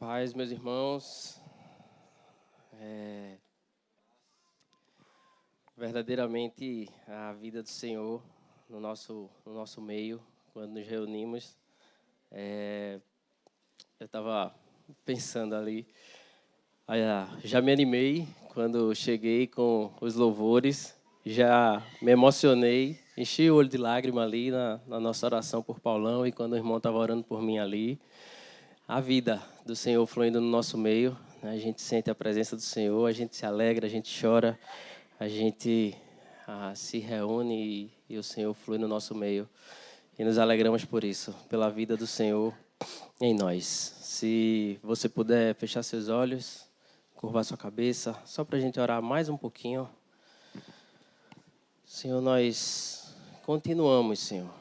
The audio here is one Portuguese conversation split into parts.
Paz, meus irmãos. Verdadeiramente a vida do Senhor no nosso meio, quando nos reunimos. Eu estava pensando ali, já me animei quando cheguei com os louvores, já me emocionei, enchi o olho de lágrima ali na nossa oração por Paulão e quando o irmão estava orando por mim ali. A vida do Senhor fluindo no nosso meio, né? A gente sente a presença do Senhor, a gente se alegra, a gente chora, a gente se reúne e o Senhor flui no nosso meio. E nos alegramos por isso, pela vida do Senhor em nós. Se você puder fechar seus olhos, curvar sua cabeça, só para a gente orar mais um pouquinho. Senhor, nós continuamos, Senhor,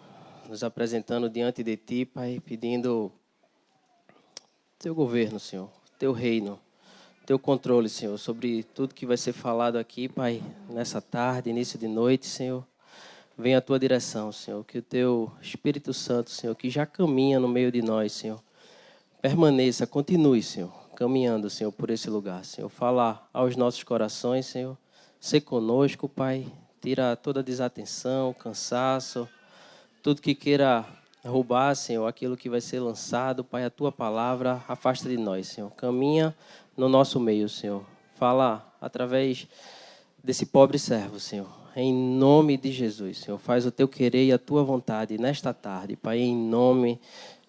nos apresentando diante de Ti, Pai, pedindo Teu governo, Senhor, Teu reino, Teu controle, Senhor, sobre tudo que vai ser falado aqui, Pai, nessa tarde, início de noite, Senhor. Venha a Tua direção, Senhor, que o Teu Espírito Santo, Senhor, que já caminha no meio de nós, Senhor, permaneça, continue, Senhor, caminhando, Senhor, por esse lugar, Senhor. Fala aos nossos corações, Senhor, ser conosco, Pai, tira toda a desatenção, cansaço, tudo que queira roubar, Senhor, aquilo que vai ser lançado, Pai, a Tua palavra, afasta de nós, Senhor. Caminha no nosso meio, Senhor. Fala através desse pobre servo, Senhor. Em nome de Jesus, Senhor. Faz o Teu querer e a Tua vontade nesta tarde, Pai, em nome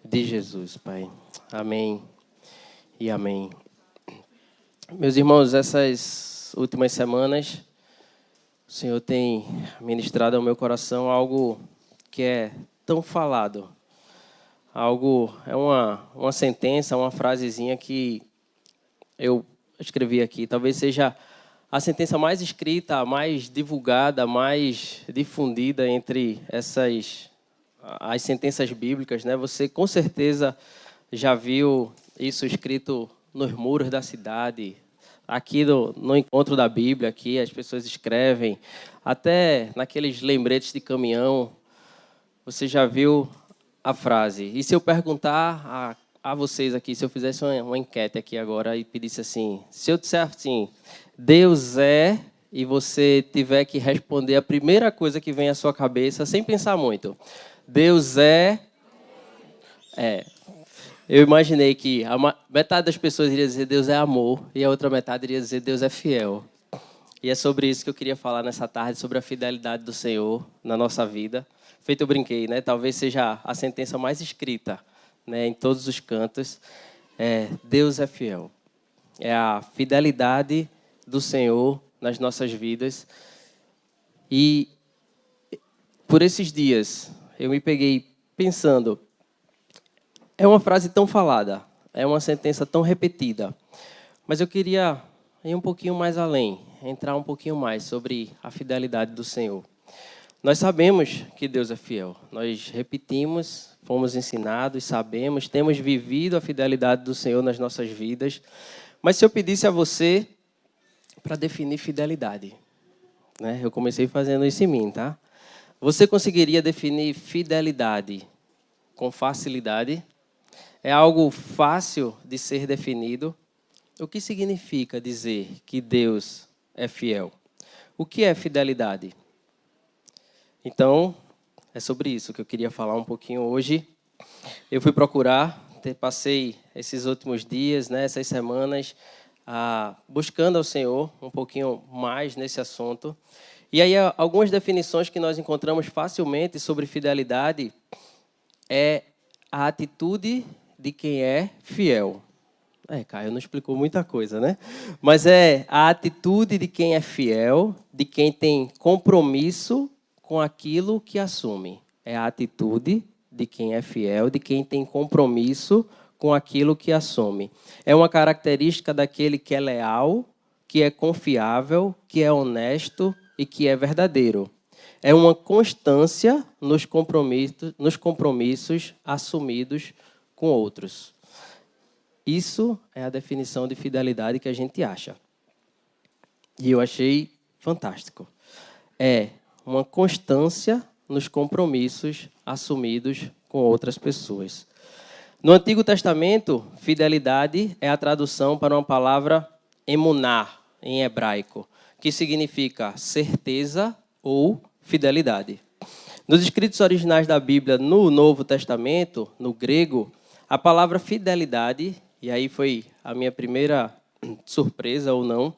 de Jesus, Pai. Amém e amém. Meus irmãos, essas últimas semanas, o Senhor tem ministrado ao meu coração algo que é tão falado. É uma sentença, uma frasezinha que eu escrevi aqui. Talvez seja a sentença mais escrita, mais divulgada, mais difundida entre as sentenças bíblicas, né? Você com certeza já viu isso escrito nos muros da cidade. Aqui no encontro da Bíblia, aqui as pessoas escrevem, até naqueles lembretes de caminhão. Você já viu a frase? E se eu perguntar a vocês aqui, se eu fizesse uma enquete aqui agora e pedisse assim, se eu disser assim, Deus é, e você tiver que responder a primeira coisa que vem à sua cabeça, sem pensar muito. Deus é. Eu imaginei que metade das pessoas iria dizer Deus é amor e a outra metade iria dizer Deus é fiel. E é sobre isso que eu queria falar nessa tarde, sobre a fidelidade do Senhor na nossa vida. Feito eu brinquei, né? Talvez seja a sentença mais escrita, né, em todos os cantos. Deus é fiel. É a fidelidade do Senhor nas nossas vidas. E por esses dias eu me peguei pensando, é uma frase tão falada, é uma sentença tão repetida, mas eu queria ir um pouquinho mais além, entrar um pouquinho mais sobre a fidelidade do Senhor. Nós sabemos que Deus é fiel. Nós repetimos, fomos ensinados, sabemos, temos vivido a fidelidade do Senhor nas nossas vidas. Mas se eu pedisse a você para definir fidelidade, né? Eu comecei fazendo isso em mim, tá? Você conseguiria definir fidelidade com facilidade? É algo fácil de ser definido? O que significa dizer que Deus é fiel? O que é fidelidade? Então, é sobre isso que eu queria falar um pouquinho hoje. Eu fui procurar, passei esses últimos dias, né, essas semanas, buscando ao Senhor um pouquinho mais nesse assunto. E aí, algumas definições que nós encontramos facilmente sobre fidelidade é a atitude de quem é fiel. Caio não explicou muita coisa, né? Mas é a atitude de quem é fiel, de quem tem compromisso com aquilo que assume. É a atitude de quem é fiel, de quem tem compromisso com aquilo que assume. É uma característica daquele que é leal, que é confiável, que é honesto e que é verdadeiro. É uma constância nos compromissos assumidos com outros. Isso é a definição de fidelidade que a gente acha. E eu achei fantástico. É uma constância nos compromissos assumidos com outras pessoas. No Antigo Testamento, fidelidade é a tradução para uma palavra emuná, em hebraico, que significa certeza ou fidelidade. Nos escritos originais da Bíblia, no Novo Testamento, no grego, a palavra fidelidade, e aí foi a minha primeira surpresa ou não,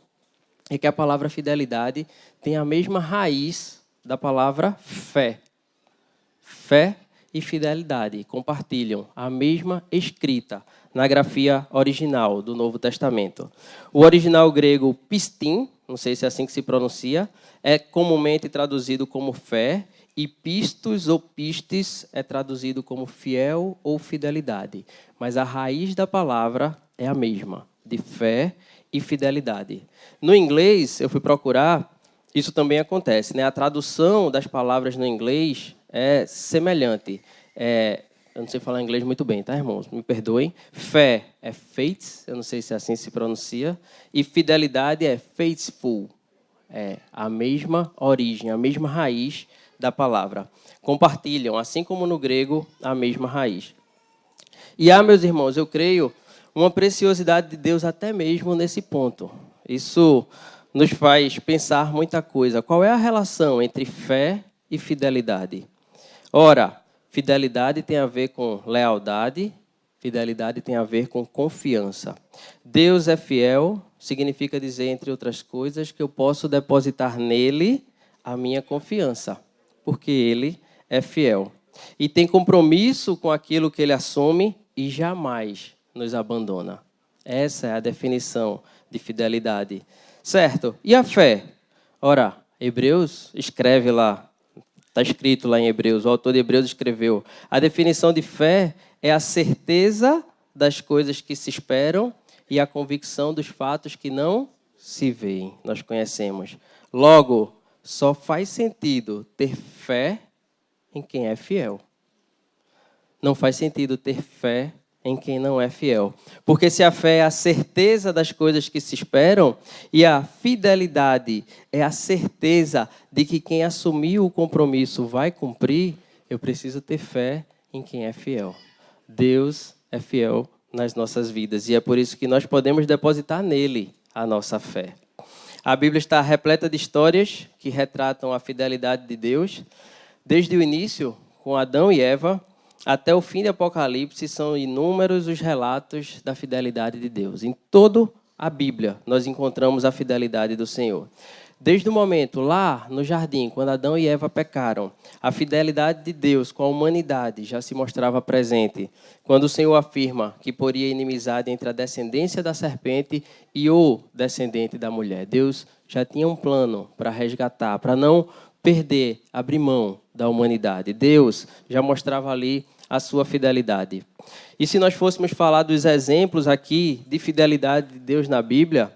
é que a palavra fidelidade tem a mesma raiz da palavra fé. Fé e fidelidade compartilham a mesma escrita na grafia original do Novo Testamento. O original grego pistin, não sei se é assim que se pronuncia, é comumente traduzido como fé, e pistos ou pistes é traduzido como fiel ou fidelidade. Mas a raiz da palavra é a mesma, de fé e fidelidade. No inglês, eu fui procurar, isso também acontece, né? A tradução das palavras no inglês é semelhante. Eu não sei falar inglês muito bem, tá, irmãos? Me perdoem. Fé é faith, eu não sei se assim se pronuncia, e fidelidade é faithful. É a mesma origem, a mesma raiz da palavra. Compartilham, assim como no grego, a mesma raiz. E meus irmãos, eu creio, uma preciosidade de Deus até mesmo nesse ponto. Isso nos faz pensar muita coisa. Qual é a relação entre fé e fidelidade? Ora, fidelidade tem a ver com lealdade, fidelidade tem a ver com confiança. Deus é fiel, significa dizer, entre outras coisas, que eu posso depositar nele a minha confiança, porque ele é fiel. E tem compromisso com aquilo que ele assume e jamais nos abandona. Essa é a definição de fidelidade. Certo? E a fé? Ora, Hebreus escreve lá, está escrito lá em Hebreus, o autor de Hebreus escreveu, a definição de fé é a certeza das coisas que se esperam e a convicção dos fatos que não se veem. Nós conhecemos. Logo, só faz sentido ter fé em quem é fiel. Não faz sentido ter fé em quem não é fiel. Porque se a fé é a certeza das coisas que se esperam e a fidelidade é a certeza de que quem assumiu o compromisso vai cumprir, eu preciso ter fé em quem é fiel. Deus é fiel nas nossas vidas e é por isso que nós podemos depositar nele a nossa fé. A Bíblia está repleta de histórias que retratam a fidelidade de Deus. Desde o início, com Adão e Eva, até o fim de Apocalipse, são inúmeros os relatos da fidelidade de Deus. Em toda a Bíblia, nós encontramos a fidelidade do Senhor. Desde o momento lá no jardim, quando Adão e Eva pecaram, a fidelidade de Deus com a humanidade já se mostrava presente. Quando o Senhor afirma que poria inimizade entre a descendência da serpente e o descendente da mulher. Deus já tinha um plano para resgatar, para não perder, abrir mão da humanidade. Deus já mostrava ali a sua fidelidade. E se nós fôssemos falar dos exemplos aqui de fidelidade de Deus na Bíblia,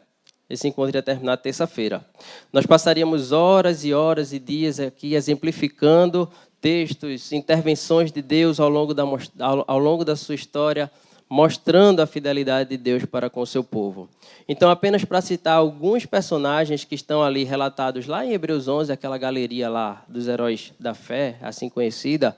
esse encontro ia terminar terça-feira. Nós passaríamos horas e horas e dias aqui exemplificando textos, intervenções de Deus ao longo da sua história, mostrando a fidelidade de Deus para com o seu povo. Então, apenas para citar alguns personagens que estão ali relatados lá em Hebreus 11, aquela galeria lá dos heróis da fé, assim conhecida,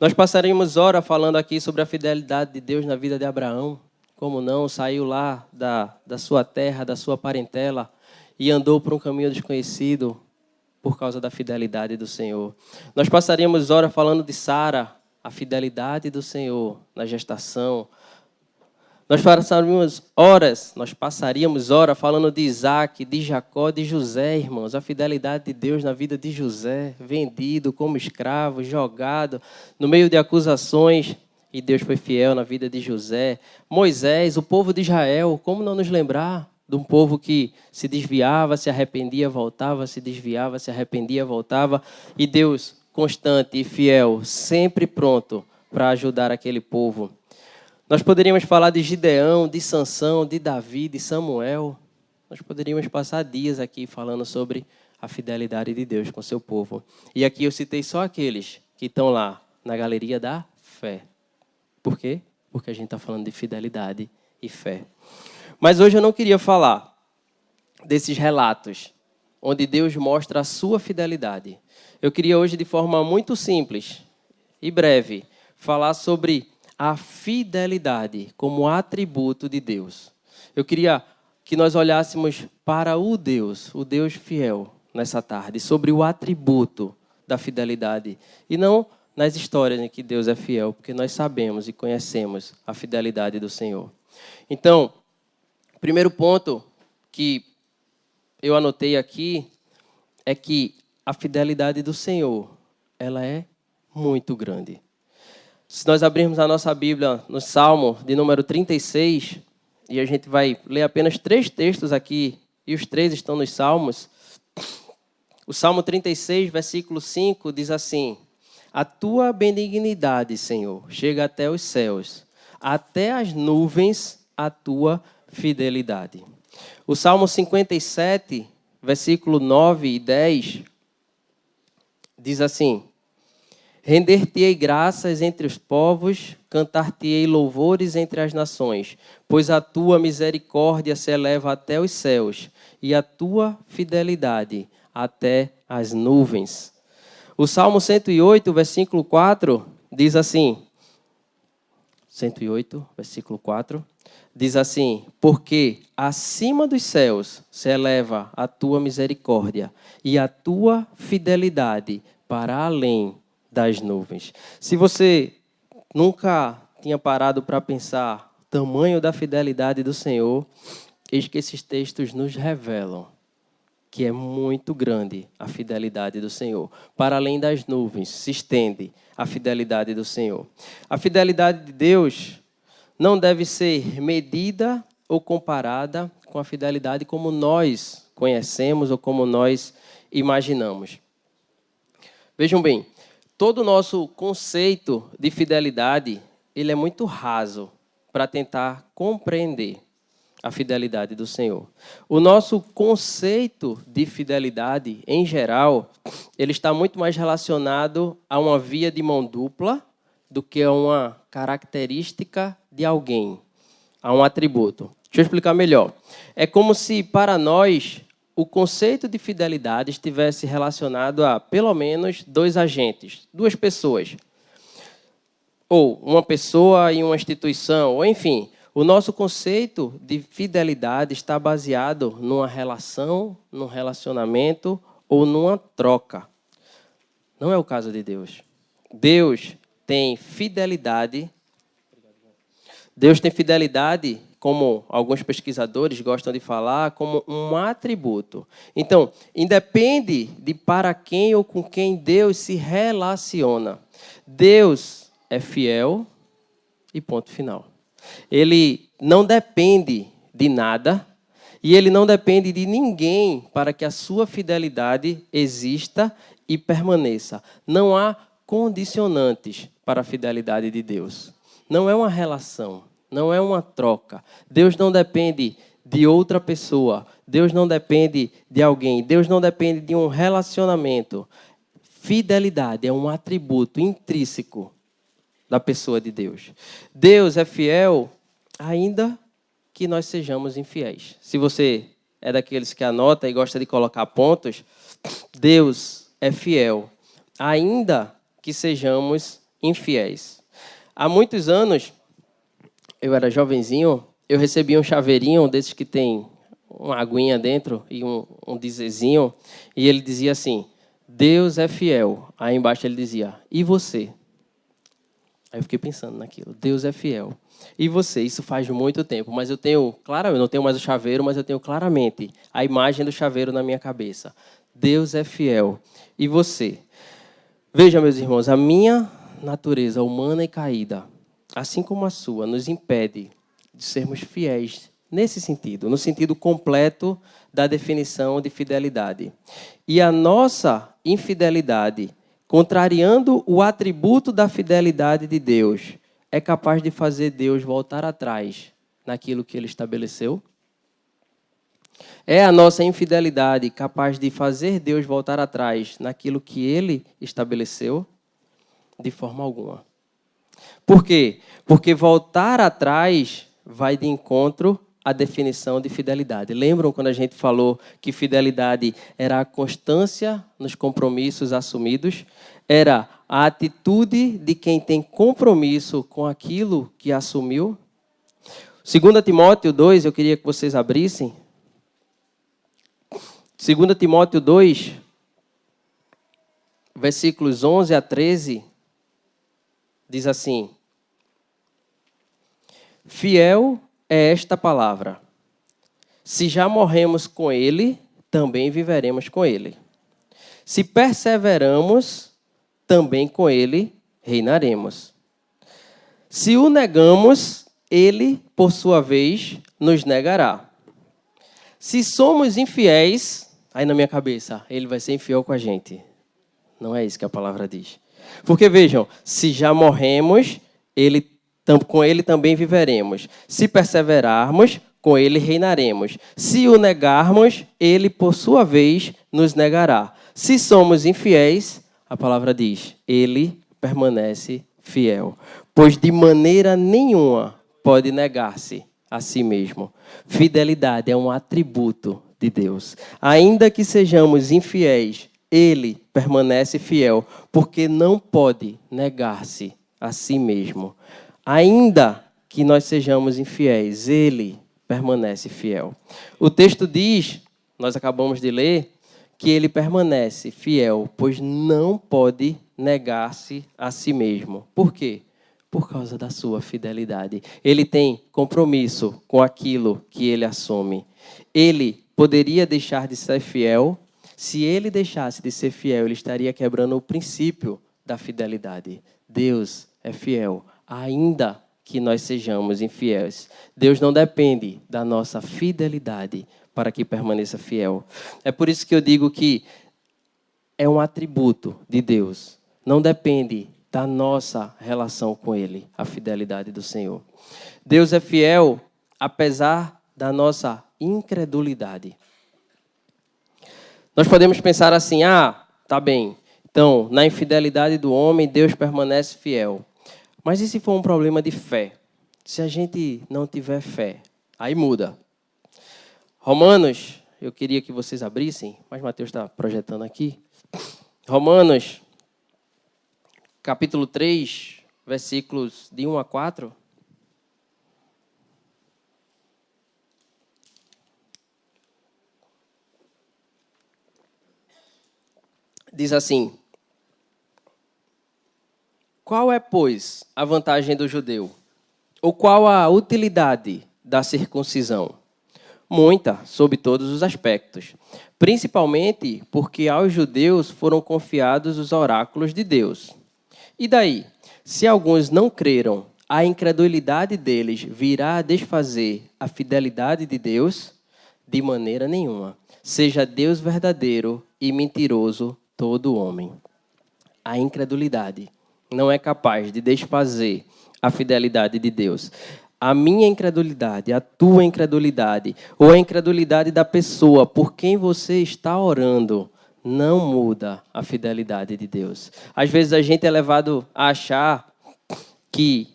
nós passaríamos horas falando aqui sobre a fidelidade de Deus na vida de Abraão. Como não, saiu lá da sua terra, da sua parentela e andou por um caminho desconhecido por causa da fidelidade do Senhor. Nós passaríamos horas falando de Sara, a fidelidade do Senhor na gestação. Nós passaríamos horas falando de Isaac, de Jacó, de José, irmãos. A fidelidade de Deus na vida de José, vendido como escravo, jogado no meio de acusações. E Deus foi fiel na vida de José. Moisés, o povo de Israel, como não nos lembrar de um povo que se desviava, se arrependia, voltava, se desviava, se arrependia, voltava. E Deus, constante e fiel, sempre pronto para ajudar aquele povo. Nós poderíamos falar de Gideão, de Sansão, de Davi, de Samuel. Nós poderíamos passar dias aqui falando sobre a fidelidade de Deus com seu povo. E aqui eu citei só aqueles que estão lá na galeria da fé. Por quê? Porque a gente está falando de fidelidade e fé. Mas hoje eu não queria falar desses relatos onde Deus mostra a sua fidelidade. Eu queria hoje, de forma muito simples e breve, falar sobre a fidelidade como atributo de Deus. Eu queria que nós olhássemos para o Deus fiel, nessa tarde, sobre o atributo da fidelidade. E não nas histórias em que Deus é fiel, porque nós sabemos e conhecemos a fidelidade do Senhor. Então, o primeiro ponto que eu anotei aqui é que a fidelidade do Senhor, ela é muito grande. Se nós abrirmos a nossa Bíblia no Salmo de número 36, e a gente vai ler apenas 3 textos aqui, e os 3 estão nos Salmos. O Salmo 36, versículo 5, diz assim: a tua benignidade, Senhor, chega até os céus, até as nuvens a tua fidelidade. O Salmo 57, versículo 9 e 10, diz assim: render-te-ei graças entre os povos, cantar-te-ei louvores entre as nações, pois a tua misericórdia se eleva até os céus, e a tua fidelidade até as nuvens. O Salmo 108, versículo 4, diz assim, 108, versículo 4, diz assim: porque acima dos céus se eleva a tua misericórdia, e a tua fidelidade para além das nuvens. Se você nunca tinha parado para pensar o tamanho da fidelidade do Senhor, eis que esses textos nos revelam que é muito grande a fidelidade do Senhor. Para além das nuvens se estende a fidelidade do Senhor. A fidelidade de Deus não deve ser medida ou comparada com a fidelidade como nós conhecemos ou como nós imaginamos. Vejam bem, todo o nosso conceito de fidelidade, ele é muito raso para tentar compreender a fidelidade do Senhor. O nosso conceito de fidelidade, em geral, ele está muito mais relacionado a uma via de mão dupla do que a uma característica de alguém, a um atributo. Deixa eu explicar melhor. É como se, para nós, o conceito de fidelidade estivesse relacionado a, pelo menos, 2 agentes, 2 pessoas. Ou uma pessoa e uma instituição, ou enfim. O nosso conceito de fidelidade está baseado numa relação, num relacionamento ou numa troca. Não é o caso de Deus. Deus tem fidelidade. Deus tem fidelidade, como alguns pesquisadores gostam de falar, como um atributo. Então, independe de para quem ou com quem Deus se relaciona. Deus é fiel e ponto final. Ele não depende de nada e ele não depende de ninguém para que a sua fidelidade exista e permaneça. Não há condicionantes para a fidelidade de Deus. Não é uma relação, não é uma troca. Deus não depende de outra pessoa. Deus não depende de alguém. Deus não depende de um relacionamento. Fidelidade é um atributo intrínseco da pessoa de Deus. Deus é fiel ainda que nós sejamos infiéis. Se você é daqueles que anota e gosta de colocar pontos, Deus é fiel ainda que sejamos infiéis. Há muitos anos, eu era jovenzinho, eu recebi um chaveirinho desses que tem uma aguinha dentro e um dizerzinho, e ele dizia assim: Deus é fiel. Aí embaixo ele dizia: e você? Aí eu fiquei pensando naquilo. Deus é fiel. E você? Isso faz muito tempo, mas eu tenho, claro, eu não tenho mais o chaveiro, mas eu tenho claramente a imagem do chaveiro na minha cabeça. Deus é fiel. E você? Veja, meus irmãos, a minha natureza humana e caída, assim como a sua, nos impede de sermos fiéis nesse sentido, no sentido completo da definição de fidelidade. E a nossa infidelidade, contrariando o atributo da fidelidade de Deus, é capaz de fazer Deus voltar atrás naquilo que Ele estabeleceu? É a nossa infidelidade capaz de fazer Deus voltar atrás naquilo que Ele estabeleceu? De forma alguma. Por quê? Porque voltar atrás vai de encontro à definição de fidelidade. Lembram quando a gente falou que fidelidade era a constância nos compromissos assumidos? era a atitude de quem tem compromisso com aquilo que assumiu. 2 Timóteo 2, eu queria que vocês abrissem. 2 Timóteo 2, versículos 11 a 13, diz assim: fiel é esta palavra. Se já morremos com ele, também viveremos com ele. Se perseveramos, também com ele reinaremos. Se o negamos, ele, por sua vez, nos negará. Se somos infiéis, aí na minha cabeça, ele vai ser infiel com a gente. Não é isso que a palavra diz. Porque vejam, se já morremos, com ele também viveremos. Se perseverarmos, com ele reinaremos. Se o negarmos, ele, por sua vez, nos negará. Se somos infiéis, a palavra diz, ele permanece fiel. Pois de maneira nenhuma pode negar-se a si mesmo. Fidelidade é um atributo de Deus. Ainda que sejamos infiéis, ele permanece fiel, porque não pode negar-se a si mesmo. Ainda que nós sejamos infiéis, ele permanece fiel. O texto diz, nós acabamos de ler, que ele permanece fiel, pois não pode negar-se a si mesmo. Por quê? Por causa da sua fidelidade. Ele tem compromisso com aquilo que ele assume. Ele poderia deixar de ser fiel. Se ele deixasse de ser fiel, ele estaria quebrando o princípio da fidelidade. Deus é fiel, ainda que nós sejamos infiéis. Deus não depende da nossa fidelidade para que permaneça fiel. É por isso que eu digo que é um atributo de Deus. Não depende da nossa relação com Ele, a fidelidade do Senhor. Deus é fiel apesar da nossa incredulidade. Nós podemos pensar assim, tá bem, então, na infidelidade do homem, Deus permanece fiel. Mas e se for um problema de fé? Se a gente não tiver fé, aí muda. Romanos, eu queria que vocês abrissem, mas Mateus está projetando aqui. Romanos, capítulo 3, versículos de 1 a 4. Diz assim: qual é, pois, a vantagem do judeu? Ou qual a utilidade da circuncisão? Muita, sob todos os aspectos. Principalmente porque aos judeus foram confiados os oráculos de Deus. E daí? Se alguns não creram, a incredulidade deles virá a desfazer a fidelidade de Deus? De maneira nenhuma. Seja Deus verdadeiro e mentiroso todo homem. A incredulidade não é capaz de desfazer a fidelidade de Deus. A minha incredulidade, a tua incredulidade, ou a incredulidade da pessoa por quem você está orando, não muda a fidelidade de Deus. Às vezes a gente é levado a achar que,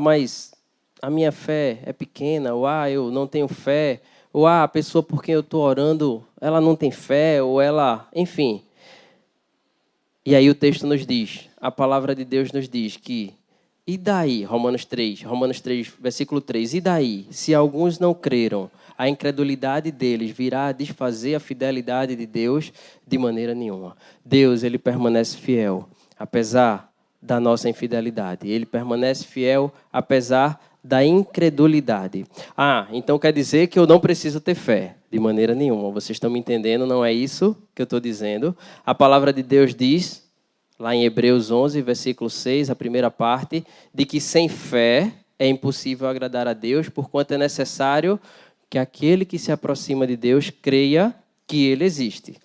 mas a minha fé é pequena, ou eu não tenho fé, ou a pessoa por quem eu estou orando, ela não tem fé, ou ela, enfim. E aí o texto nos diz, a palavra de Deus nos diz que, e daí, Romanos 3, versículo 3, e daí, se alguns não creram, a incredulidade deles virá a desfazer a fidelidade de Deus? De maneira nenhuma. Deus, ele permanece fiel, apesar da nossa infidelidade. Ele permanece fiel, apesar da incredulidade. Então quer dizer que eu não preciso ter fé? De maneira nenhuma. Vocês estão me entendendo? Não é isso que eu estou dizendo. A palavra de Deus diz, lá em Hebreus 11, versículo 6, a primeira parte, de que sem fé é impossível agradar a Deus, porquanto é necessário que aquele que se aproxima de Deus creia que Ele existe.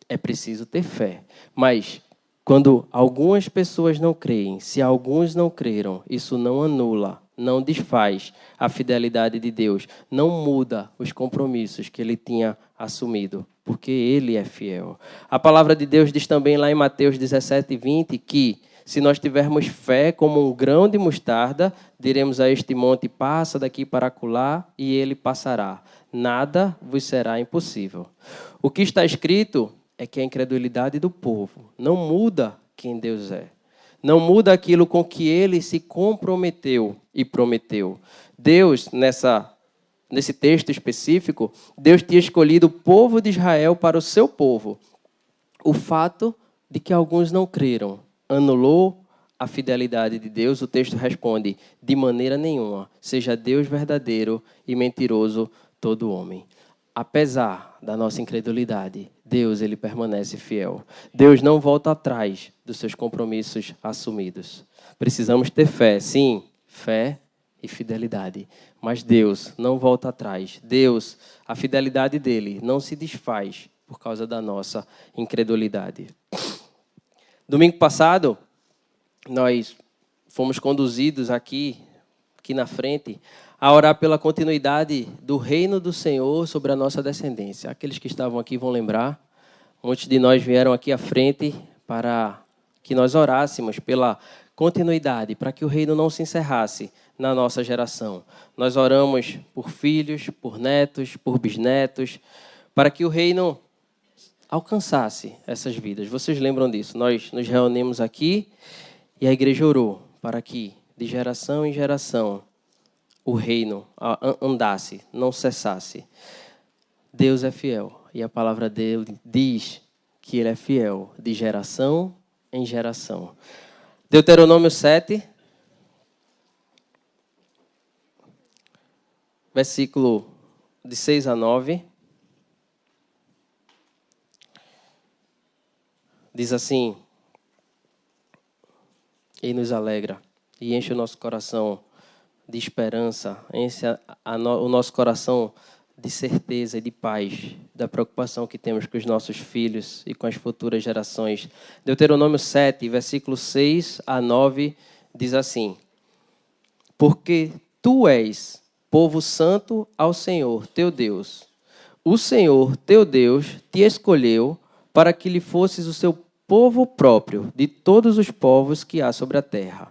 É preciso ter fé. Mas quando algumas pessoas não creem, se alguns não creram, isso não anula, não desfaz a fidelidade de Deus, não muda os compromissos que Ele tinha assumido, porque Ele é fiel. A palavra de Deus diz também lá em Mateus 17, 20, que se nós tivermos fé como um grão de mostarda, diremos a este monte, passa daqui para acolá, e ele passará. Nada vos será impossível. O que está escrito é que a incredulidade do povo não muda quem Deus é. Não muda aquilo com que ele se comprometeu e prometeu. Deus, nesse texto específico, Deus tinha escolhido o povo de Israel para o seu povo. O fato de que alguns não creram anulou a fidelidade de Deus. O texto responde: de maneira nenhuma, seja Deus verdadeiro e mentiroso todo homem. Apesar da nossa incredulidade, Deus ele permanece fiel. Deus não volta atrás dos seus compromissos assumidos. Precisamos ter fé, sim, fé e fidelidade. Mas Deus não volta atrás. Deus, a fidelidade dele não se desfaz por causa da nossa incredulidade. Domingo passado, nós fomos conduzidos aqui na frente, a orar pela continuidade do reino do Senhor sobre a nossa descendência. Aqueles que estavam aqui vão lembrar, muitos de nós vieram aqui à frente para que nós orássemos pela continuidade, para que o reino não se encerrasse na nossa geração. Nós oramos por filhos, por netos, por bisnetos, para que o reino alcançasse essas vidas. Vocês lembram disso? Nós nos reunimos aqui e a igreja orou para que, de geração em geração, o reino andasse, não cessasse. Deus é fiel e a palavra dele diz que ele é fiel de geração em geração. Deuteronômio 7, versículo de 6 a 9. Diz assim: e nos alegra e enche o nosso coração de esperança, enche o nosso coração de certeza e de paz, da preocupação que temos com os nossos filhos e com as futuras gerações. Deuteronômio 7, versículos 6 a 9, diz assim: porque tu és povo santo ao Senhor, teu Deus. O Senhor, teu Deus, te escolheu para que lhe fosses o seu povo próprio de todos os povos que há sobre a terra.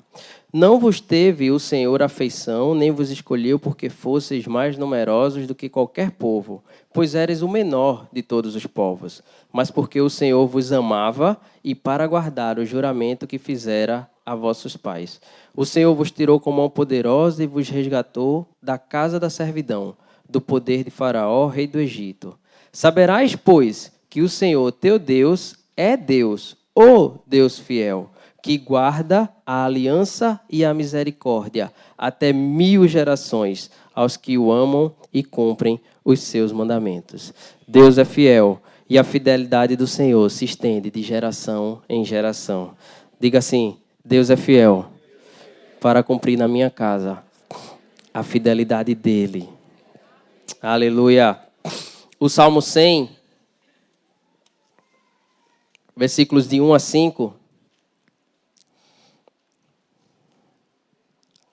Não vos teve o Senhor afeição, nem vos escolheu porque fosseis mais numerosos do que qualquer povo, pois eres o menor de todos os povos, mas porque o Senhor vos amava e para guardar o juramento que fizera a vossos pais. O Senhor vos tirou com mão poderosa e vos resgatou da casa da servidão, do poder de Faraó, rei do Egito. Saberás, pois, que o Senhor, teu Deus, é Deus, o Deus fiel, que guarda a aliança e a misericórdia até 1000 gerações aos que o amam e cumprem os seus mandamentos. Deus é fiel e a fidelidade do Senhor se estende de geração em geração. Diga assim: Deus é fiel para cumprir na minha casa a fidelidade dele. Aleluia. O Salmo 100, versículos de 1 a 5,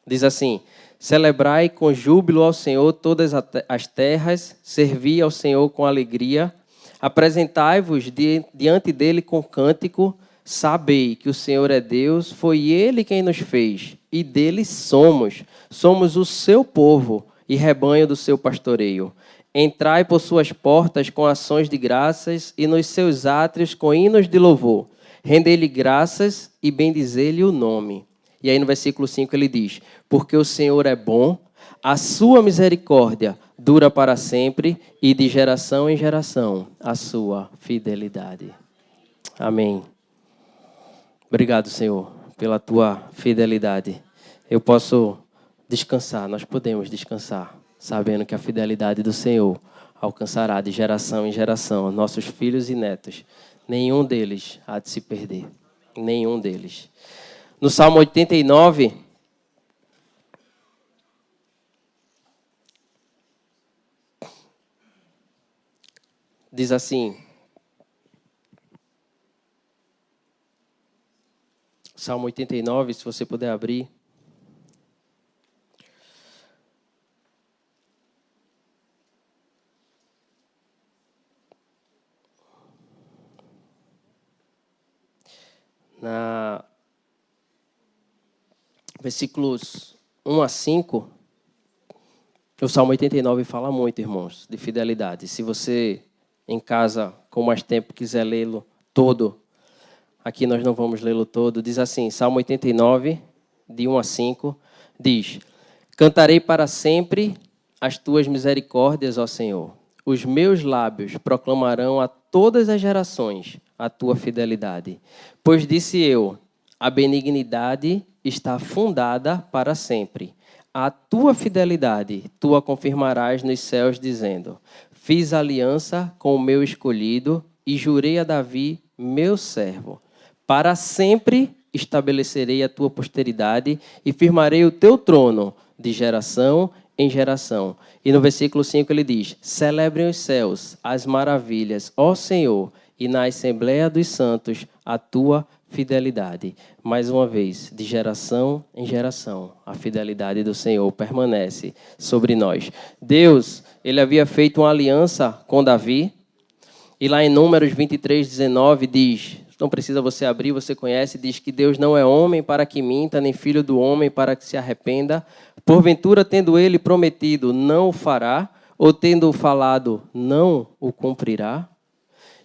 diz assim: celebrai com júbilo ao Senhor todas as terras, servi ao Senhor com alegria, apresentai-vos diante dele com cântico, sabei que o Senhor é Deus, foi ele quem nos fez, e dele somos o seu povo e rebanho do seu pastoreio. Entrai por suas portas com ações de graças e nos seus átrios com hinos de louvor. Rendei-lhe graças e bendizei-lhe o nome. E aí no versículo 5 ele diz: porque o Senhor é bom, a sua misericórdia dura para sempre e de geração em geração a sua fidelidade. Amém. Obrigado, Senhor, pela tua fidelidade. Eu posso descansar, nós podemos descansar, sabendo que a fidelidade do Senhor alcançará de geração em geração nossos filhos e netos. Nenhum deles há de se perder. Nenhum deles. No Salmo 89, diz assim: Salmo 89, se você puder abrir. Versículos 1 a 5, o Salmo 89 fala muito, irmãos, de fidelidade. Se você em casa com mais tempo quiser lê-lo todo, aqui nós não vamos lê-lo todo, diz assim, Salmo 89, de 1 a 5, diz: Cantarei para sempre as tuas misericórdias, ó Senhor. Os meus lábios proclamarão a todas as gerações a tua fidelidade. Pois disse eu, a benignidade está fundada para sempre. A tua fidelidade tu a confirmarás nos céus, dizendo: Fiz aliança com o meu escolhido e jurei a Davi, meu servo. Para sempre estabelecerei a tua posteridade e firmarei o teu trono de geração em geração. E no versículo 5 ele diz: Celebrem os céus as maravilhas, ó Senhor, e na Assembleia dos Santos a tua fidelidade. Mais uma vez, de geração em geração, a fidelidade do Senhor permanece sobre nós. Deus, ele havia feito uma aliança com Davi, e lá em Números 23, 19 diz, não precisa você abrir, você conhece, diz que Deus não é homem para que minta, nem filho do homem para que se arrependa. Porventura, tendo ele prometido, não o fará, ou tendo falado, não o cumprirá?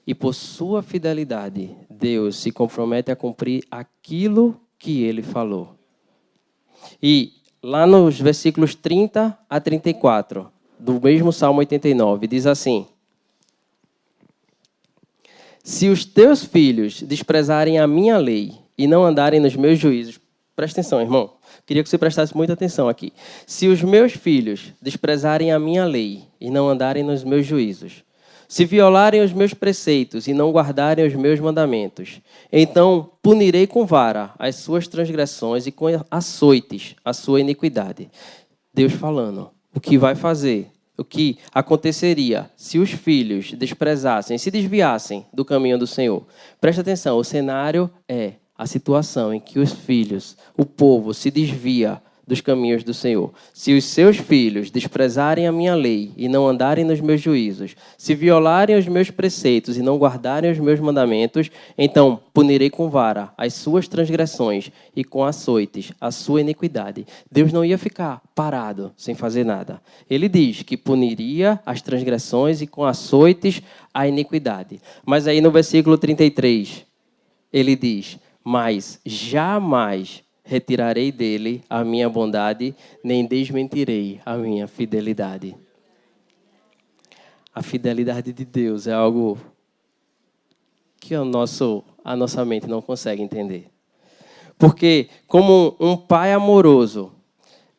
E por sua fidelidade, Deus se compromete a cumprir aquilo que ele falou. E lá nos versículos 30 a 34, do mesmo Salmo 89, diz assim: Se os teus filhos desprezarem a minha lei e não andarem nos meus juízos, presta atenção, irmão, queria que você prestasse muita atenção aqui. Se os meus filhos desprezarem a minha lei e não andarem nos meus juízos, se violarem os meus preceitos e não guardarem os meus mandamentos, então punirei com vara as suas transgressões e com açoites a sua iniquidade. Deus falando o que vai fazer, o que aconteceria se os filhos desprezassem, se desviassem do caminho do Senhor. Presta atenção, o cenário é a situação em que os filhos, o povo, se desvia dos caminhos do Senhor. Se os seus filhos desprezarem a minha lei e não andarem nos meus juízos, se violarem os meus preceitos e não guardarem os meus mandamentos, então punirei com vara as suas transgressões e com açoites a sua iniquidade. Deus não ia ficar parado sem fazer nada. Ele diz que puniria as transgressões e com açoites a iniquidade. Mas aí no versículo 33, ele diz: mas jamais retirarei dele a minha bondade, nem desmentirei a minha fidelidade. A fidelidade de Deus é algo que a nossa mente não consegue entender. Porque, como um pai amoroso,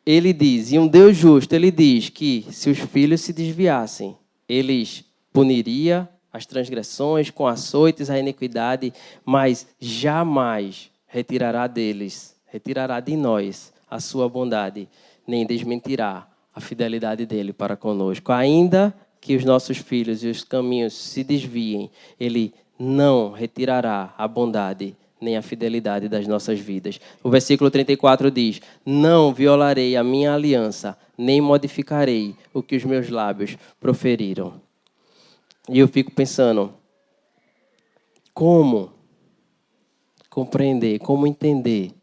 ele diz, e um Deus justo, ele diz que se os filhos se desviassem, eles puniria as transgressões com açoites a iniquidade, mas jamais retirará de nós a sua bondade, nem desmentirá a fidelidade dele para conosco. Ainda que os nossos filhos e os caminhos se desviem, ele não retirará a bondade nem a fidelidade das nossas vidas. O versículo 34 diz: não violarei a minha aliança, nem modificarei o que os meus lábios proferiram. E eu fico pensando, como compreender, como entender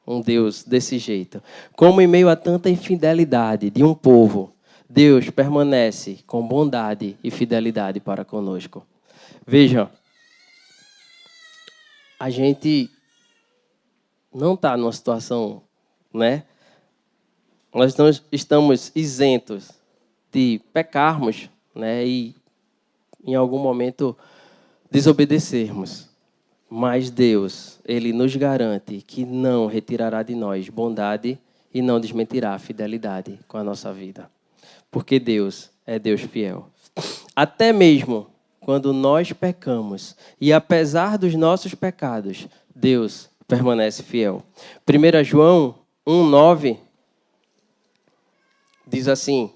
um Deus desse jeito? Como em meio a tanta infidelidade de um povo, Deus permanece com bondade e fidelidade para conosco. Veja, a gente não está numa situação, né? Nós não estamos isentos de pecarmos, né? E em algum momento desobedecermos. Mas Deus, ele nos garante que não retirará de nós bondade e não desmentirá a fidelidade com a nossa vida. Porque Deus é Deus fiel. Até mesmo quando nós pecamos, e apesar dos nossos pecados, Deus permanece fiel. 1 João 1,9 diz assim: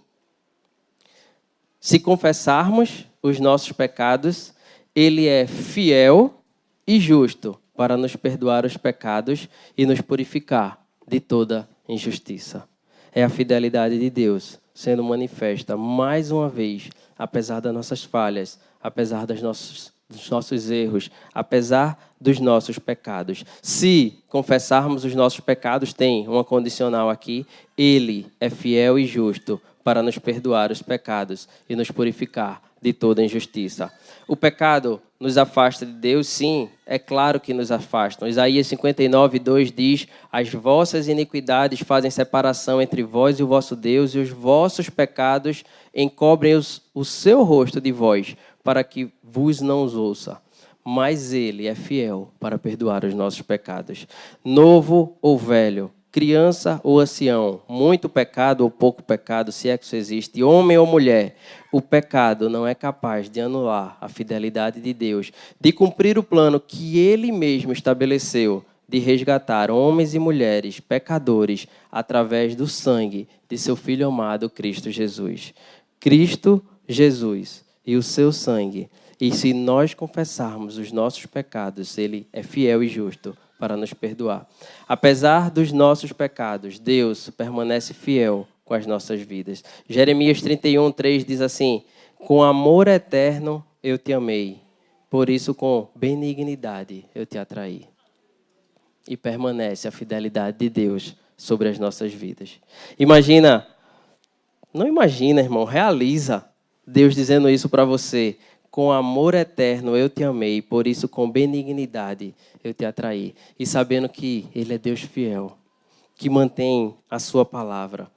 se confessarmos os nossos pecados, ele é fiel e justo para nos perdoar os pecados e nos purificar de toda injustiça. É a fidelidade de Deus sendo manifesta mais uma vez, apesar das nossas falhas, apesar dos nossos erros, apesar dos nossos pecados. Se confessarmos os nossos pecados, tem uma condicional aqui: ele é fiel e justo para nos perdoar os pecados e nos purificar de toda injustiça. O pecado nos afasta de Deus? Sim, é claro que nos afastam. Isaías 59:2 diz: as vossas iniquidades fazem separação entre vós e o vosso Deus, e os vossos pecados encobrem o seu rosto de vós, para que vos não os ouça. Mas Ele é fiel para perdoar os nossos pecados. Novo ou velho, criança ou ancião, muito pecado ou pouco pecado, se é que isso existe, homem ou mulher, o pecado não é capaz de anular a fidelidade de Deus, de cumprir o plano que Ele mesmo estabeleceu, de resgatar homens e mulheres pecadores através do sangue de seu Filho amado, Cristo Jesus. Cristo Jesus e o seu sangue. E se nós confessarmos os nossos pecados, Ele é fiel e justo para nos perdoar. Apesar dos nossos pecados, Deus permanece fiel com as nossas vidas. Jeremias 31:3 diz assim: com amor eterno eu te amei, por isso com benignidade eu te atraí. E permanece a fidelidade de Deus sobre as nossas vidas. Imagina, não imagina, irmão, realiza Deus dizendo isso para você. Com amor eterno eu te amei, por isso com benignidade eu te atraí. E sabendo que Ele é Deus fiel, que mantém a sua palavra,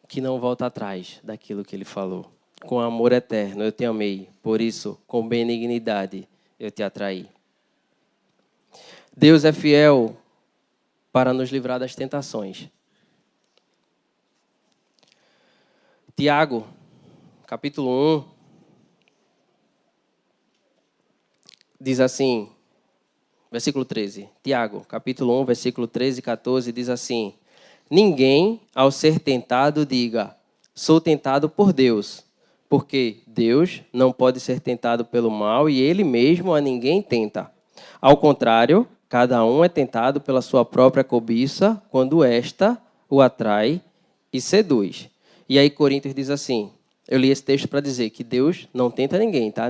que não volta atrás daquilo que Ele falou. Com amor eterno eu te amei, por isso com benignidade eu te atraí. Deus é fiel para nos livrar das tentações. Tiago, capítulo 1, diz assim, versículo 13. Tiago, capítulo 1, versículo 13 e 14, diz assim: ninguém, ao ser tentado, diga, sou tentado por Deus, porque Deus não pode ser tentado pelo mal e Ele mesmo a ninguém tenta. Ao contrário, cada um é tentado pela sua própria cobiça, quando esta o atrai e seduz. E aí Coríntios diz assim, eu li esse texto para dizer que Deus não tenta ninguém, tá?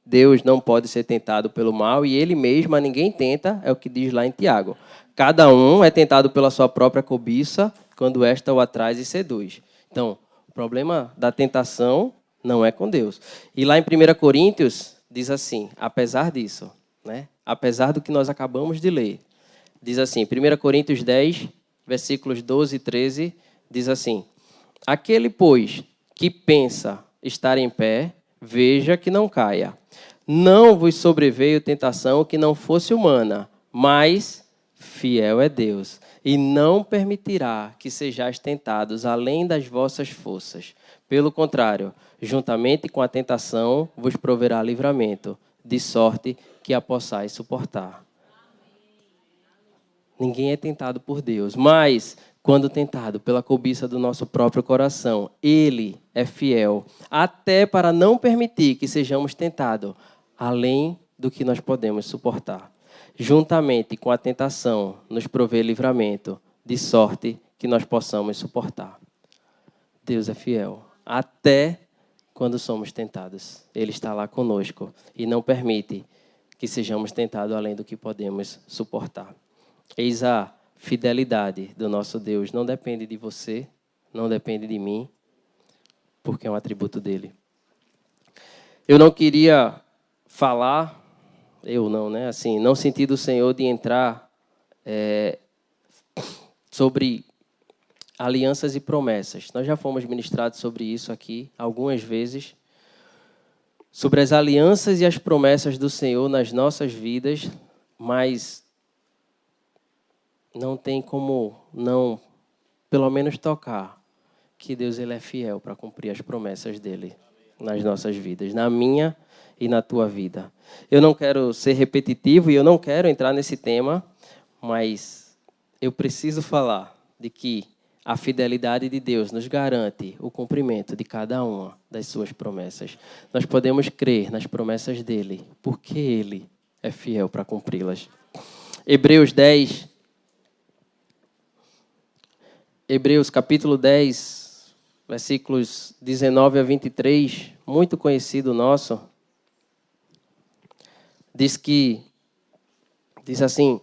Deus não pode ser tentado pelo mal e Ele mesmo a ninguém tenta, é o que diz lá em Tiago. Cada um é tentado pela sua própria cobiça, quando esta o atrai e seduz. Então, o problema da tentação não é com Deus. E lá em 1 Coríntios diz assim, apesar disso, né? Apesar do que nós acabamos de ler, diz assim, 1 Coríntios 10, versículos 12 e 13, diz assim: aquele, pois, que pensa estar em pé, veja que não caia. Não vos sobreveio tentação que não fosse humana, mas fiel é Deus, e não permitirá que sejais tentados além das vossas forças. Pelo contrário, juntamente com a tentação, vos proverá livramento, de sorte que a possais suportar. Ninguém é tentado por Deus, mas quando tentado pela cobiça do nosso próprio coração, Ele é fiel, até para não permitir que sejamos tentados além do que nós podemos suportar. Juntamente com a tentação, nos provê livramento, de sorte que nós possamos suportar. Deus é fiel, até quando somos tentados. Ele está lá conosco e não permite que sejamos tentados além do que podemos suportar. Eis a fidelidade do nosso Deus. Não depende de você, não depende de mim, porque é um atributo dele. Eu não queria falar, assim, não senti do Senhor de entrar sobre alianças e promessas. Nós já fomos ministrados sobre isso aqui algumas vezes, sobre as alianças e as promessas do Senhor nas nossas vidas, mas não tem como não, pelo menos, tocar que Deus ele é fiel para cumprir as promessas dele nas nossas vidas, na minha e na tua vida. Eu não quero ser repetitivo e eu não quero entrar nesse tema, mas eu preciso falar de que a fidelidade de Deus nos garante o cumprimento de cada uma das suas promessas. Nós podemos crer nas promessas dele, porque ele é fiel para cumpri-las. Hebreus capítulo 10, versículos 19 a 23, muito conhecido nosso, diz assim,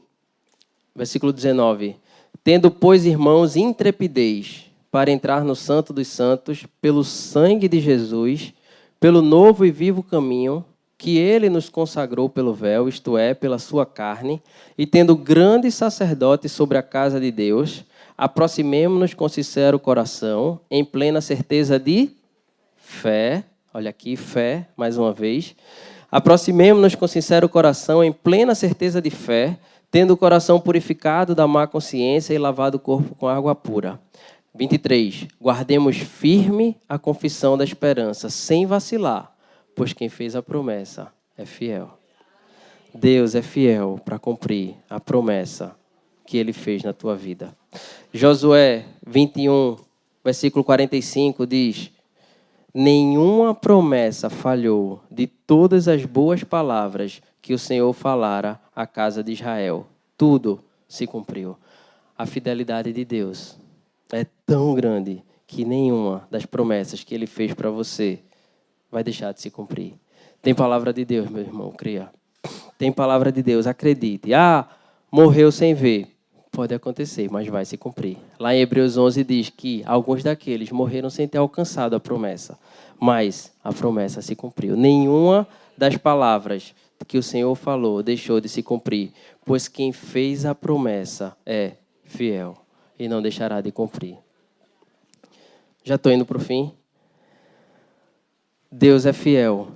versículo 19: tendo, pois, irmãos, intrepidez para entrar no Santo dos Santos, pelo sangue de Jesus, pelo novo e vivo caminho que ele nos consagrou pelo véu, isto é, pela sua carne, e tendo grande sacerdote sobre a casa de Deus, aproximemo-nos com sincero coração, em plena certeza de fé. Olha aqui, fé, mais uma vez. Aproximemo-nos com sincero coração, em plena certeza de fé, tendo o coração purificado da má consciência e lavado o corpo com água pura. 23. Guardemos firme a confissão da esperança, sem vacilar, pois quem fez a promessa é fiel. Deus é fiel para cumprir a promessa que Ele fez na tua vida. Josué 21, versículo 45 diz: nenhuma promessa falhou de todas as boas palavras que o Senhor falara à casa de Israel. Tudo se cumpriu. A fidelidade de Deus é tão grande que nenhuma das promessas que Ele fez para você vai deixar de se cumprir. Tem palavra de Deus, meu irmão, creia. Tem palavra de Deus, acredite. Morreu sem ver. Pode acontecer, mas vai se cumprir. Lá em Hebreus 11 diz que alguns daqueles morreram sem ter alcançado a promessa. Mas a promessa se cumpriu. Nenhuma das palavras que o Senhor falou deixou de se cumprir. Pois quem fez a promessa é fiel e não deixará de cumprir. Já estou indo para o fim. Deus é fiel.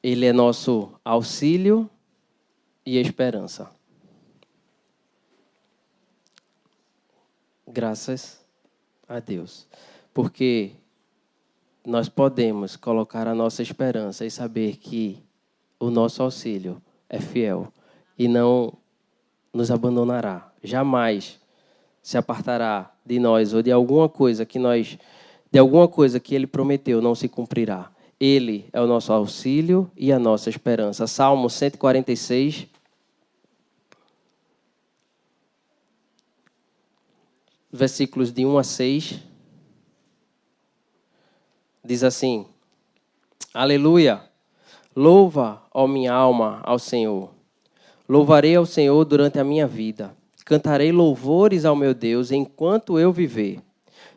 Ele é nosso auxílio e esperança. Graças a Deus. Porque nós podemos colocar a nossa esperança e saber que o nosso auxílio é fiel e não nos abandonará. Jamais se apartará de nós ou de alguma coisa que Ele prometeu não se cumprirá. Ele é o nosso auxílio e a nossa esperança. Salmo 146, versículos de 1 a 6, diz assim: Aleluia! Louva, ó minha alma, ao Senhor. Louvarei ao Senhor durante a minha vida. Cantarei louvores ao meu Deus enquanto eu viver.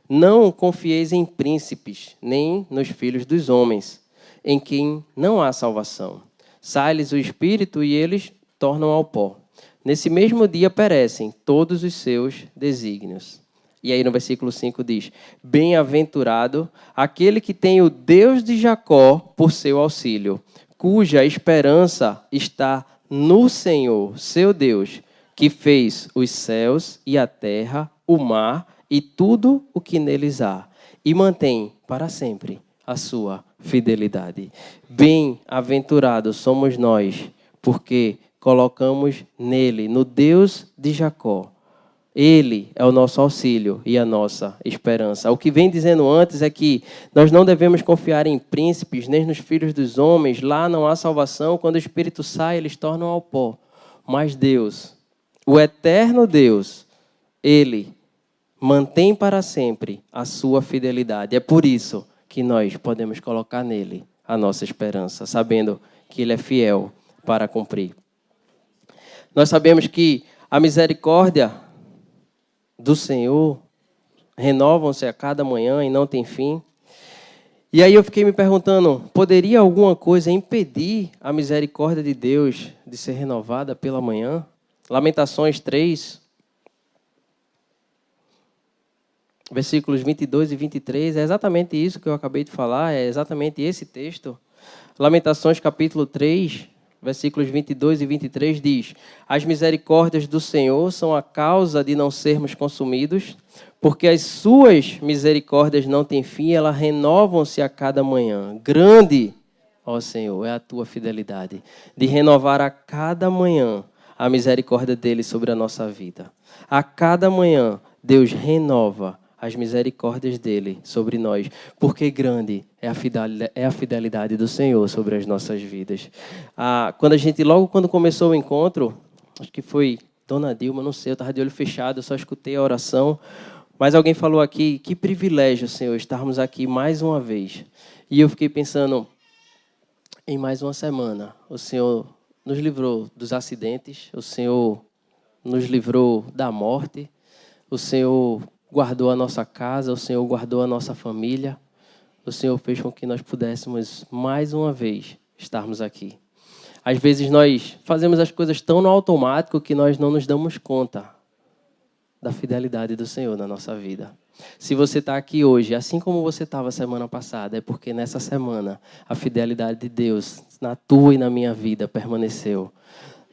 Não confieis em príncipes, nem nos filhos dos homens, em quem não há salvação. Sai-lhes o espírito e eles tornam ao pó. Nesse mesmo dia perecem todos os seus desígnios. E aí no versículo 5 diz: bem-aventurado aquele que tem o Deus de Jacó por seu auxílio, cuja esperança está no Senhor, seu Deus, que fez os céus e a terra, o mar e tudo o que neles há, e mantém para sempre a sua fidelidade. Bem-aventurados somos nós, porque colocamos nele, no Deus de Jacó. Ele é o nosso auxílio e a nossa esperança. O que vem dizendo antes é que nós não devemos confiar em príncipes, nem nos filhos dos homens. Lá não há salvação. Quando o Espírito sai, eles tornam ao pó. Mas Deus, o eterno Deus, Ele mantém para sempre a sua fidelidade. É por isso que nós podemos colocar nele a nossa esperança, sabendo que Ele é fiel para cumprir. Nós sabemos que a misericórdia do Senhor renovam-se a cada manhã e não tem fim. E aí eu fiquei me perguntando, poderia alguma coisa impedir a misericórdia de Deus de ser renovada pela manhã? Lamentações 3, versículos 22 e 23, é exatamente isso que eu acabei de falar, é exatamente esse texto. Lamentações capítulo 3, versículos 22 e 23 diz: as misericórdias do Senhor são a causa de não sermos consumidos, porque as suas misericórdias não têm fim, elas renovam-se a cada manhã. Grande, ó Senhor, é a tua fidelidade, de renovar a cada manhã a misericórdia dele sobre a nossa vida. A cada manhã, Deus renova as misericórdias dele sobre nós, porque grande é a fidelidade do Senhor sobre as nossas vidas. Logo quando começou o encontro, acho que foi Dona Dilma, não sei, eu estava de olho fechado, eu só escutei a oração, mas alguém falou aqui, que privilégio, Senhor, estarmos aqui mais uma vez. E eu fiquei pensando, em mais uma semana, o Senhor nos livrou dos acidentes, o Senhor nos livrou da morte, o Senhor guardou a nossa casa, o Senhor guardou a nossa família. O Senhor fez com que nós pudéssemos, mais uma vez, estarmos aqui. Às vezes nós fazemos as coisas tão no automático que nós não nos damos conta da fidelidade do Senhor na nossa vida. Se você está aqui hoje, assim como você estava semana passada, é porque nessa semana a fidelidade de Deus na tua e na minha vida permaneceu.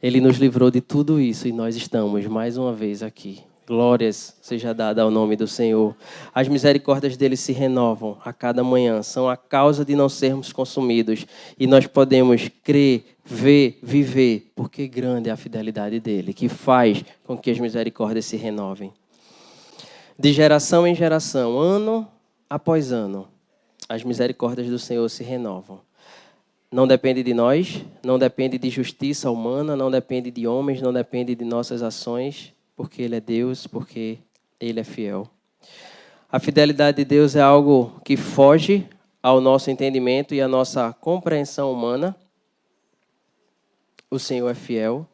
Ele nos livrou de tudo isso e nós estamos mais uma vez aqui. Glórias seja dada ao nome do Senhor. As misericórdias dele se renovam a cada manhã, são a causa de não sermos consumidos. E nós podemos crer, ver, viver, porque grande é a fidelidade dele, que faz com que as misericórdias se renovem. De geração em geração, ano após ano, as misericórdias do Senhor se renovam. Não depende de nós, não depende de justiça humana, não depende de homens, não depende de nossas ações, porque Ele é Deus, porque Ele é fiel. A fidelidade de Deus é algo que foge ao nosso entendimento e à nossa compreensão humana. O Senhor é fiel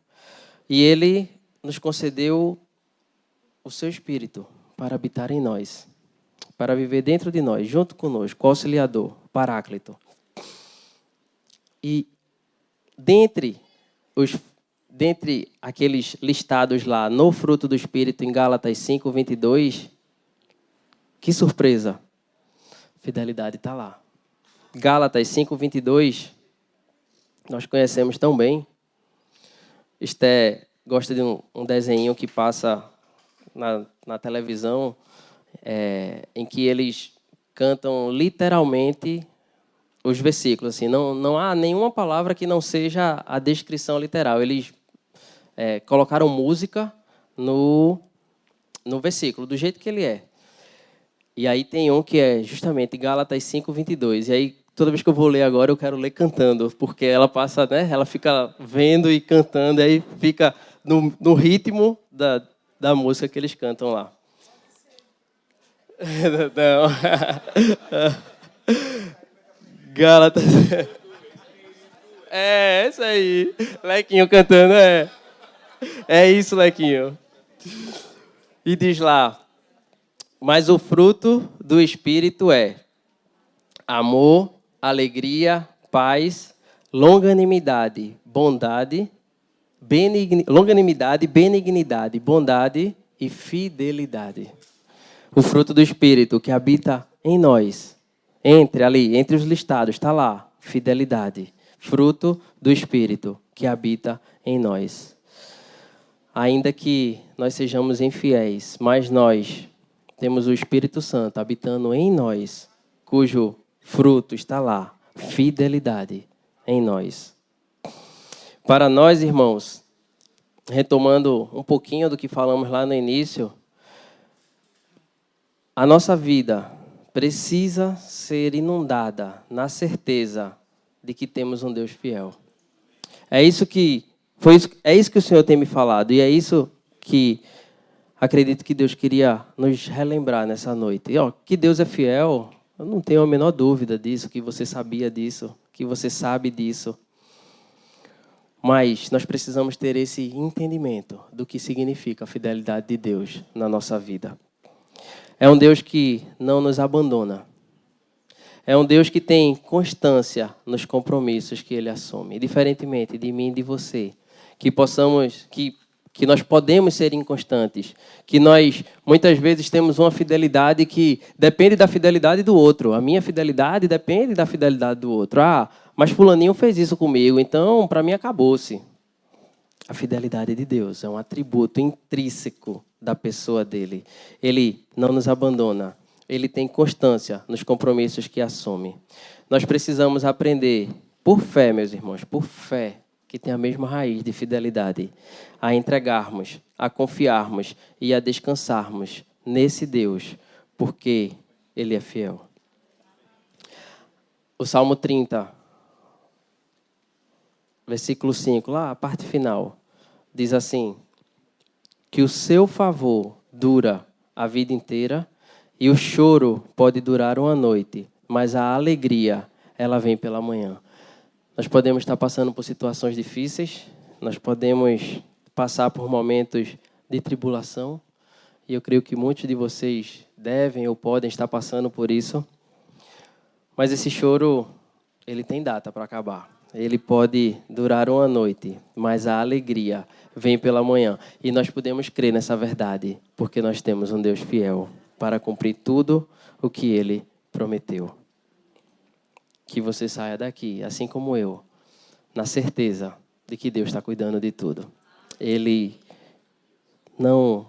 e Ele nos concedeu o seu Espírito para habitar em nós, para viver dentro de nós, junto conosco, o Auxiliador, o Paráclito. E dentre aqueles listados lá no fruto do Espírito em Gálatas 5:22, que surpresa! Fidelidade está lá. Gálatas 5:22, nós conhecemos tão bem. Esté gosta de um desenho que passa na televisão, em que eles cantam literalmente os versículos. Assim, não há nenhuma palavra que não seja a descrição literal. Eles colocaram música no versículo, do jeito que ele é. E aí tem um que é justamente Gálatas 5:22. E aí, toda vez que eu vou ler agora, eu quero ler cantando, porque ela passa, né? Ela fica vendo e cantando, e aí fica no ritmo da música que eles cantam lá. Não. Gálatas. É isso aí. Lequinho cantando, é. É isso, Lequinho. E diz lá: mas o fruto do Espírito é amor, alegria, paz, longanimidade, benignidade, bondade e fidelidade. O fruto do Espírito que habita em nós, entre os listados, está lá, fidelidade. Fruto do Espírito que habita em nós. Ainda que nós sejamos infiéis, mas nós temos o Espírito Santo habitando em nós, cujo fruto está lá, fidelidade em nós. Para nós, irmãos, retomando um pouquinho do que falamos lá no início, a nossa vida precisa ser inundada na certeza de que temos um Deus fiel. É isso que o Senhor tem me falado e é isso que acredito que Deus queria nos relembrar nessa noite. E, que Deus é fiel, eu não tenho a menor dúvida disso, que você sabia disso, que você sabe disso. Mas nós precisamos ter esse entendimento do que significa a fidelidade de Deus na nossa vida. É um Deus que não nos abandona. É um Deus que tem constância nos compromissos que Ele assume. Diferentemente de mim e de você, que nós podemos ser inconstantes, que nós muitas vezes temos uma fidelidade que depende da fidelidade do outro. A minha fidelidade depende da fidelidade do outro. Mas fulaninho fez isso comigo, então para mim acabou-se. A fidelidade de Deus é um atributo intrínseco da pessoa dele. Ele não nos abandona. Ele tem constância nos compromissos que assume. Nós precisamos aprender, por fé, meus irmãos, por fé, que tem a mesma raiz de fidelidade, a entregarmos, a confiarmos e a descansarmos nesse Deus, porque Ele é fiel. O Salmo 30, versículo 5, lá a parte final, diz assim: que o seu favor dura a vida inteira e o choro pode durar uma noite, mas a alegria, ela vem pela manhã. Nós podemos estar passando por situações difíceis, nós podemos passar por momentos de tribulação, E eu creio que muitos de vocês devem ou podem estar passando por isso. Mas esse choro, ele tem data para acabar. Ele pode durar uma noite, mas a alegria vem pela manhã. E nós podemos crer nessa verdade, porque nós temos um Deus fiel para cumprir tudo o que Ele prometeu. Que você saia daqui, assim como eu, na certeza de que Deus está cuidando de tudo. Ele não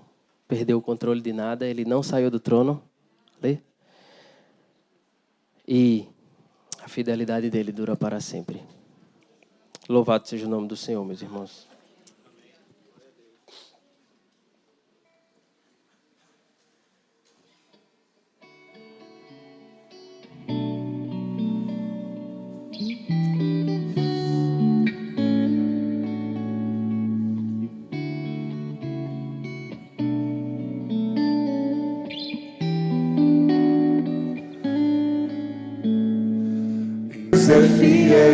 perdeu o controle de nada, Ele não saiu do trono. E a fidelidade dele dura para sempre. Louvado seja o nome do Senhor, meus irmãos. Deus é fiel,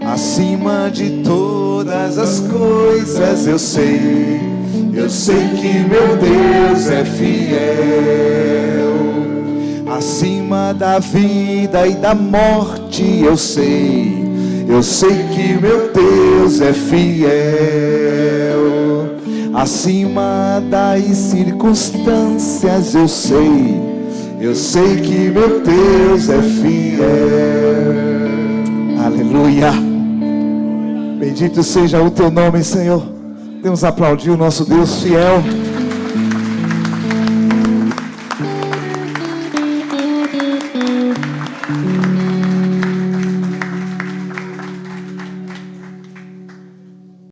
acima de todas as coisas eu sei que meu Deus é fiel, acima da vida e da morte eu sei que meu Deus é fiel, acima das circunstâncias eu sei que meu Deus é fiel. Aleluia. Bendito seja o teu nome, Senhor. Vamos aplaudir o nosso Deus fiel.